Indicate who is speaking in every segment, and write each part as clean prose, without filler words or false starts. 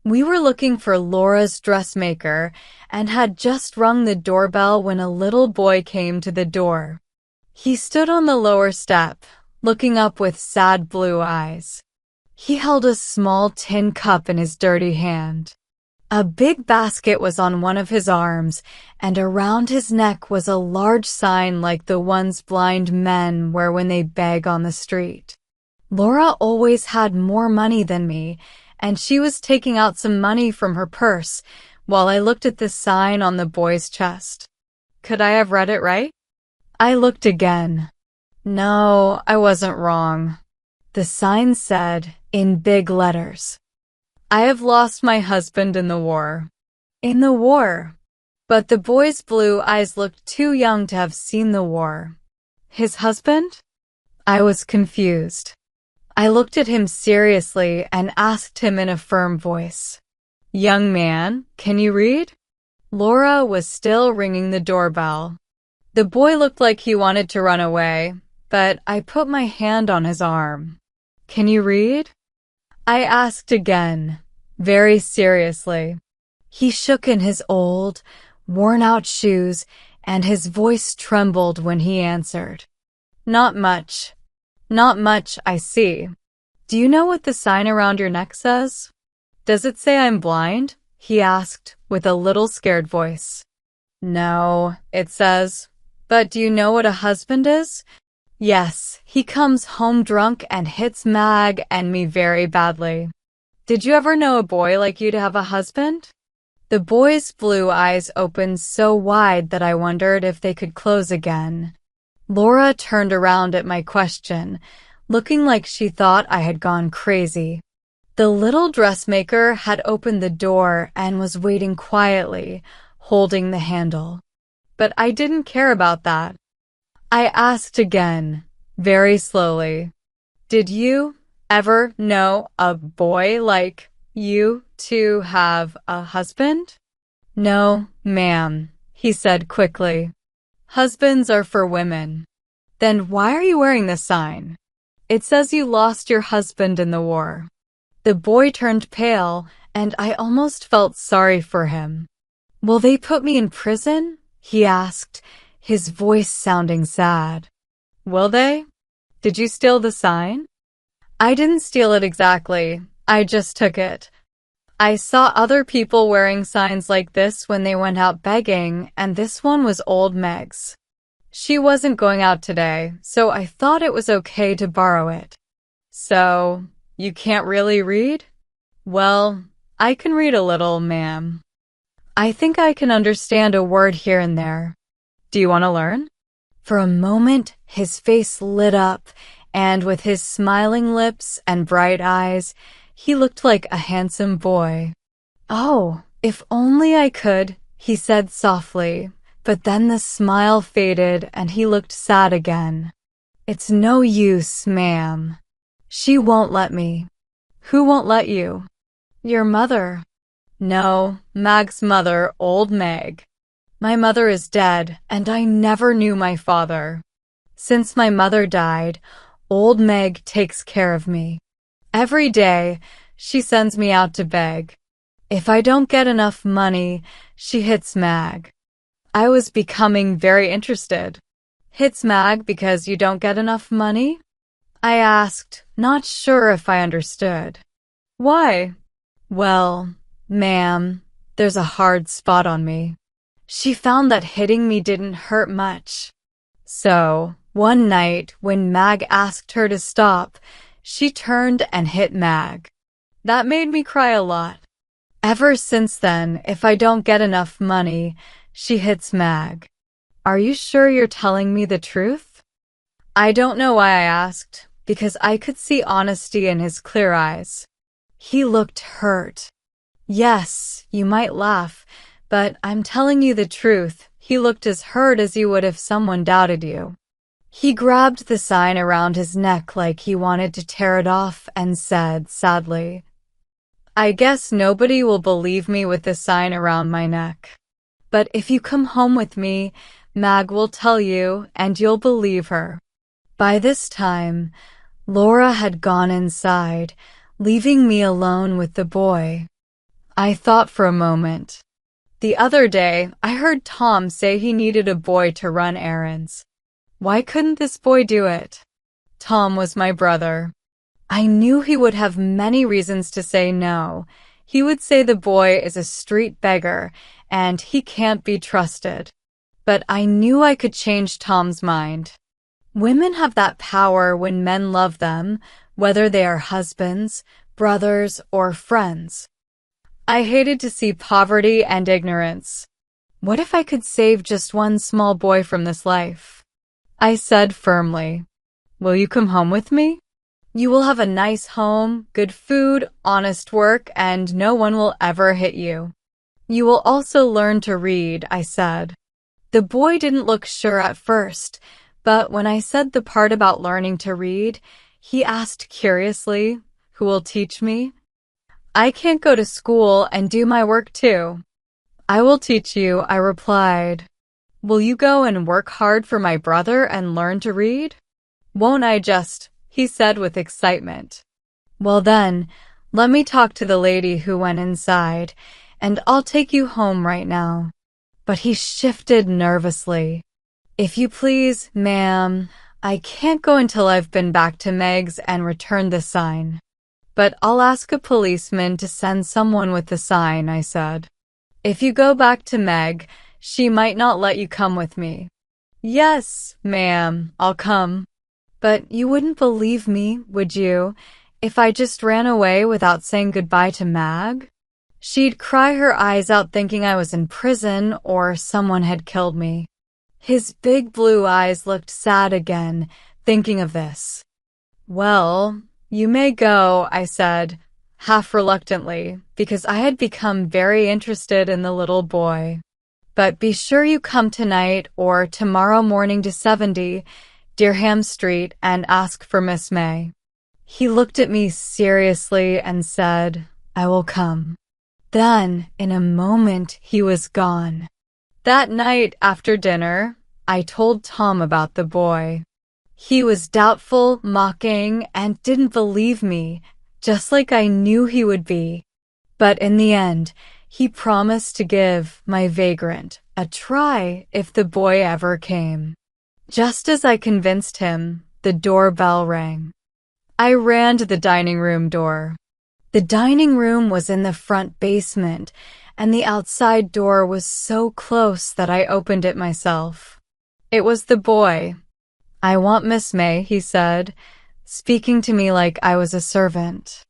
Speaker 1: We were looking for Laura's dressmaker and had just rung the doorbell when a little boy came to the door. He stood on the lower step, looking up with sad blue eyes. He held a small tin cup in his dirty hand. A big basket was on one of his arms, and around his neck was a large sign like the ones blind men wear when they beg on the street. Laura always had more money than me, and she was taking out some money from her purse while I looked at the sign on the boy's chest. Could I have read it right? I looked again. No, I wasn't wrong. The sign said, in big letters, "I have lost my husband in the war." In the war. But the boy's blue eyes looked too young to have seen the war. His husband? I was confused. I looked at him seriously and asked him in a firm voice, "Young man, can you read?" Laura was still ringing the doorbell. The boy looked like he wanted to run away, but I put my hand on his arm. "Can you read?" I asked again, very seriously. He shook in his old, worn-out shoes, and his voice trembled when he answered. "Not much. Not much, I see. Do you know what the sign around your neck says?" "Does it say I'm blind?" he asked with a little scared voice. "No, it says, but do you know what a husband is?" "Yes, he comes home drunk and hits Mag and me very badly." "Did you ever know a boy like you to have a husband?" The boy's blue eyes opened so wide that I wondered if they could close again. Laura turned around at my question, looking like she thought I had gone crazy. The little dressmaker had opened the door and was waiting quietly, holding the handle. But I didn't care about that. I asked again, very slowly, "Did you ever know a boy like you to have a husband?" "No, ma'am," he said quickly. "Husbands are for women." "Then why are you wearing this sign? It says you lost your husband in the war." The boy turned pale, and I almost felt sorry for him. "Will they put me in prison?" he asked, his voice sounding sad. "Will they? Did you steal the sign?" "I didn't steal it exactly. I just took it. I saw other people wearing signs like this when they went out begging, and this one was old Meg's. She wasn't going out today, so I thought it was okay to borrow it." "So, you can't really read?" "Well, I can read a little, ma'am. I think I can understand a word here and there. Do you want to learn?" For a moment, his face lit up, and with his smiling lips and bright eyes, he looked like a handsome boy. "Oh, if only I could," he said softly, but then the smile faded and he looked sad again. "It's no use, ma'am. She won't let me." "Who won't let you?" "Your mother." "No, Mag's mother, old Meg. My mother is dead, and I never knew my father. Since my mother died, old Meg takes care of me. Every day, she sends me out to beg. If I don't get enough money, she hits Mag." I was becoming very interested. "Hits Mag because you don't get enough money?" I asked, not sure if I understood. "Why?" "Well, ma'am, there's a hard spot on me. She found that hitting me didn't hurt much. So, one night when Mag asked her to stop, she turned and hit Mag. That made me cry a lot. Ever since then, if I don't get enough money, she hits Mag." "Are you sure you're telling me the truth?" I don't know why I asked, because I could see honesty in his clear eyes. He looked hurt. "Yes, you might laugh, but I'm telling you the truth. He looked as hurt as you would if someone doubted you." He grabbed the sign around his neck like he wanted to tear it off and said sadly, "I guess nobody will believe me with the sign around my neck. But if you come home with me, Mag will tell you and you'll believe her." By this time, Laura had gone inside, leaving me alone with the boy. I thought for a moment. The other day, I heard Tom say he needed a boy to run errands. Why couldn't this boy do it? Tom was my brother. I knew he would have many reasons to say no. He would say the boy is a street beggar and he can't be trusted. But I knew I could change Tom's mind. Women have that power when men love them, whether they are husbands, brothers, or friends. I hated to see poverty and ignorance. What if I could save just one small boy from this life? I said firmly, "Will you come home with me? You will have a nice home, good food, honest work, and no one will ever hit you. You will also learn to read," I said. The boy didn't look sure at first, but when I said the part about learning to read, he asked curiously, "Who will teach me?" "I can't go to school and do my work too." "I will teach you," I replied. "Will you go and work hard for my brother and learn to read?" "Won't I just," he said with excitement. "Well then, let me talk to the lady who went inside, and I'll take you home right now." But he shifted nervously. "If you please, ma'am, I can't go until I've been back to Meg's and returned the sign." "But I'll ask a policeman to send someone with the sign," I said. "If you go back to Meg, she might not let you come with me." "Yes, ma'am, I'll come." "But you wouldn't believe me, would you, if I just ran away without saying goodbye to Mag? She'd cry her eyes out thinking I was in prison or someone had killed me." His big blue eyes looked sad again, thinking of this. "Well, you may go," I said, half reluctantly, because I had become very interested in the little boy. "But be sure you come tonight or tomorrow morning to 70 Derham Street and ask for Miss May." He looked at me seriously and said, "I will come." Then, in a moment, he was gone. That night after dinner, I told Tom about the boy. He was doubtful, mocking, and didn't believe me, just like I knew he would be. But in the end, he promised to give my vagrant a try if the boy ever came. Just as I convinced him, the doorbell rang. I ran to the dining room door. The dining room was in the front basement, and the outside door was so close that I opened it myself. It was the boy. "I want Miss May," he said, speaking to me like I was a servant.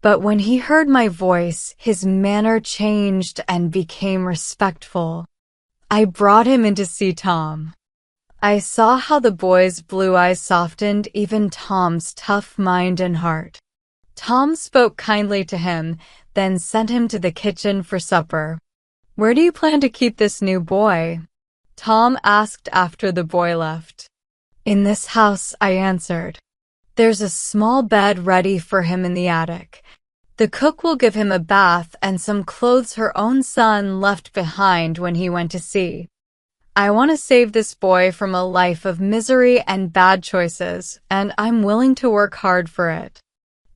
Speaker 1: But when he heard my voice, his manner changed and became respectful. I brought him in to see Tom. I saw how the boy's blue eyes softened even Tom's tough mind and heart. Tom spoke kindly to him, then sent him to the kitchen for supper. "Where do you plan to keep this new boy?" Tom asked after the boy left. "In this house," I answered. "There's a small bed ready for him in the attic. The cook will give him a bath and some clothes her own son left behind when he went to sea. I want to save this boy from a life of misery and bad choices, and I'm willing to work hard for it.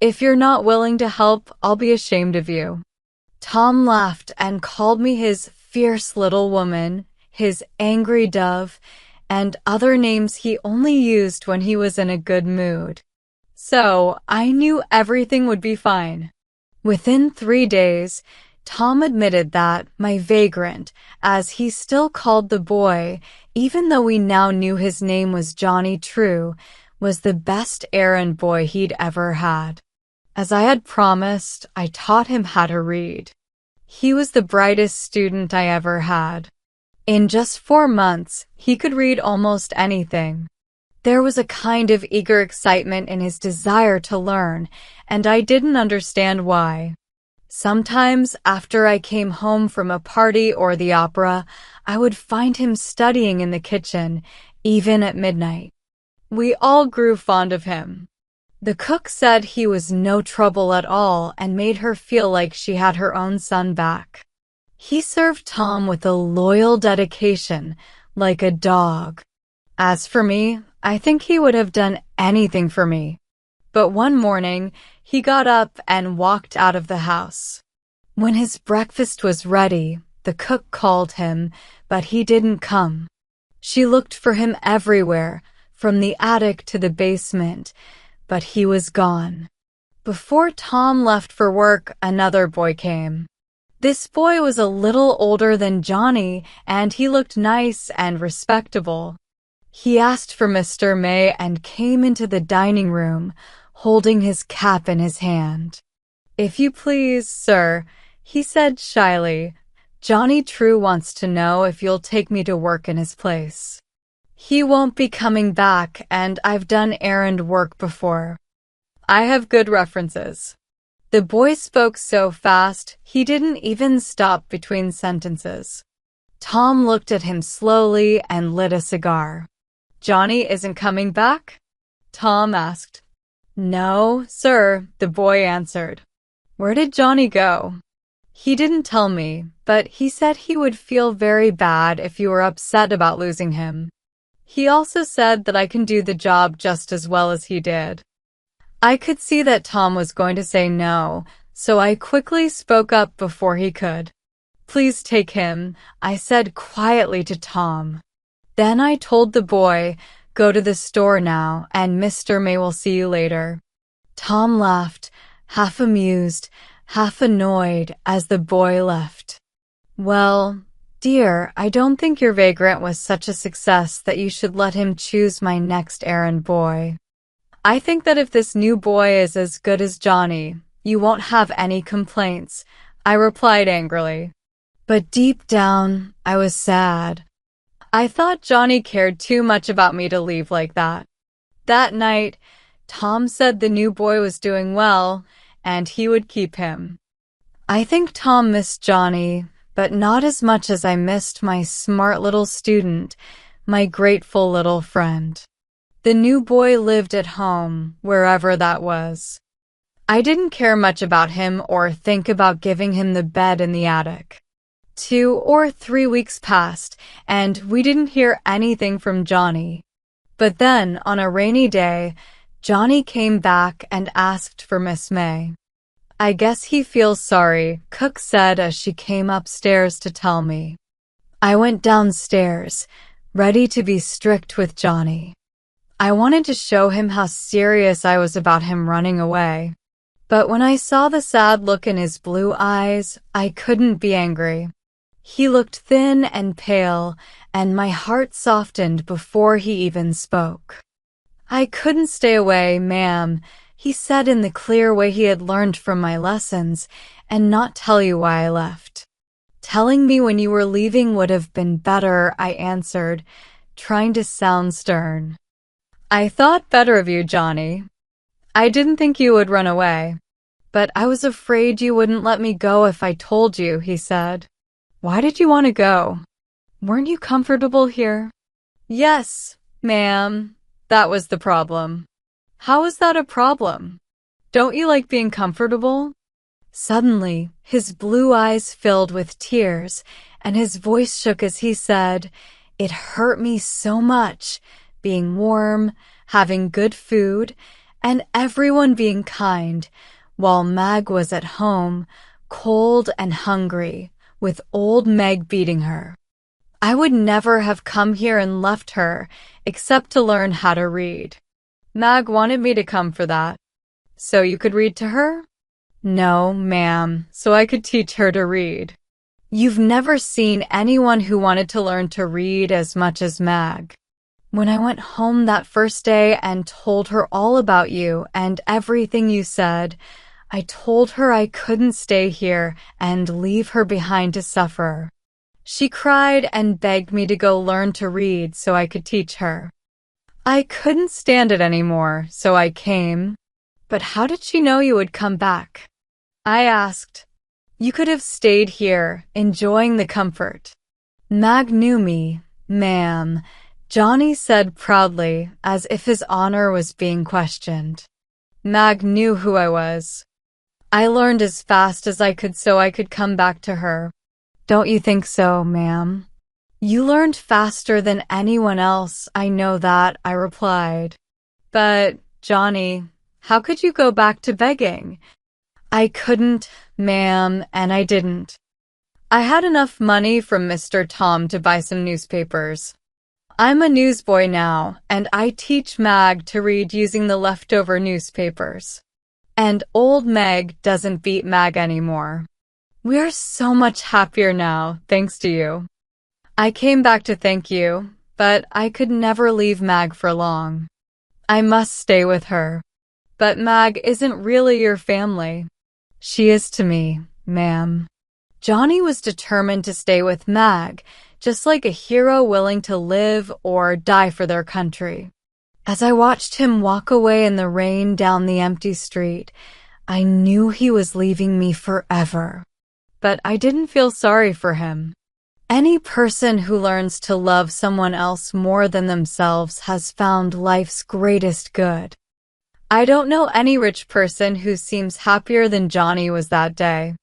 Speaker 1: If you're not willing to help, I'll be ashamed of you." Tom laughed and called me his fierce little woman, his angry dove, and other names he only used when he was in a good mood. So I knew everything would be fine. Within 3 days, Tom admitted that my vagrant, as he still called the boy, even though we now knew his name was Johnny True, was the best errand boy he'd ever had. As I had promised, I taught him how to read. He was the brightest student I ever had. In just 4 months, he could read almost anything. There was a kind of eager excitement in his desire to learn, and I didn't understand why. Sometimes, after I came home from a party or the opera, I would find him studying in the kitchen, even at midnight. We all grew fond of him. The cook said he was no trouble at all and made her feel like she had her own son back. He served Tom with a loyal dedication, like a dog. As for me, I think he would have done anything for me. But one morning, he got up and walked out of the house. When his breakfast was ready, the cook called him, but he didn't come. She looked for him everywhere, from the attic to the basement, but he was gone. Before Tom left for work, another boy came. This boy was a little older than Johnny, and he looked nice and respectable. He asked for Mr. May and came into the dining room, holding his cap in his hand. "If you please, sir," he said shyly, "Johnny True wants to know if you'll take me to work in his place. He won't be coming back, and I've done errand work before. I have good references." The boy spoke so fast, he didn't even stop between sentences. Tom looked at him slowly and lit a cigar. "Johnny isn't coming back?" Tom asked. "No, sir," the boy answered. "Where did Johnny go?" "He didn't tell me, but he said he would feel very bad if you were upset about losing him. He also said that I can do the job just as well as he did." I could see that Tom was going to say no, so I quickly spoke up before he could. "Please take him," I said quietly to Tom. Then I told the boy, "Go to the store now, and Mr. May will see you later." Tom laughed, half amused, half annoyed, as the boy left. "Well, dear, I don't think your vagrant was such a success that you should let him choose my next errand boy. I think that if this new boy is as good as Johnny, you won't have any complaints," I replied angrily. But deep down, I was sad. I thought Johnny cared too much about me to leave like that. That night, Tom said the new boy was doing well, and he would keep him. I think Tom missed Johnny, but not as much as I missed my smart little student, my grateful little friend. The new boy lived at home, wherever that was. I didn't care much about him or think about giving him the bed in the attic. 2 or 3 weeks passed, and we didn't hear anything from Johnny. But then, on a rainy day, Johnny came back and asked for Miss May. "I guess he feels sorry," Cook said as she came upstairs to tell me. I went downstairs, ready to be strict with Johnny. I wanted to show him how serious I was about him running away. But when I saw the sad look in his blue eyes, I couldn't be angry. He looked thin and pale, and my heart softened before he even spoke. "I couldn't stay away, ma'am," he said in the clear way he had learned from my lessons, "and not tell you why I left." "Telling me when you were leaving would have been better," I answered, trying to sound stern. "I thought better of you, Johnny. I didn't think you would run away. But I was afraid you wouldn't let me go if I told you," he said. "Why did you want to go? Weren't you comfortable here?" "Yes, ma'am, that was the problem." "How is that a problem? Don't you like being comfortable?" Suddenly, his blue eyes filled with tears, and his voice shook as he said, "It hurt me so much, being warm, having good food, and everyone being kind, while Mag was at home, cold and hungry, with old Meg beating her. I would never have come here and left her, except to learn how to read. Mag wanted me to come for that." "So you could read to her?" "No, ma'am, so I could teach her to read." "You've never seen anyone who wanted to learn to read as much as Mag. When I went home that first day and told her all about you and everything you said, I told her I couldn't stay here and leave her behind to suffer. She cried and begged me to go learn to read so I could teach her. I couldn't stand it anymore, so I came." "But how did she know you would come back?" I asked. "You could have stayed here, enjoying the comfort." "Mag knew me, ma'am," Johnny said proudly, as if his honor was being questioned. "Mag knew who I was. I learned as fast as I could so I could come back to her." "Don't you think so, ma'am?" "You learned faster than anyone else, I know that," I replied. "But, Johnny, how could you go back to begging?" I couldn't, ma'am, and I didn't. I had enough money from Mr. Tom to buy some newspapers. I'm a newsboy now, and I teach Mag to read using the leftover newspapers. And old Meg doesn't beat Mag anymore. We're so much happier now, thanks to you. I came back to thank you, but I could never leave Mag for long. I must stay with her. But Mag isn't really your family. She is to me, ma'am. Johnny was determined to stay with Mag, just like a hero willing to live or die for their country. As I watched him walk away in the rain down the empty street, I knew he was leaving me forever. But I didn't feel sorry for him. Any person who learns to love someone else more than themselves has found life's greatest good. I don't know any rich person who seems happier than Johnny was that day.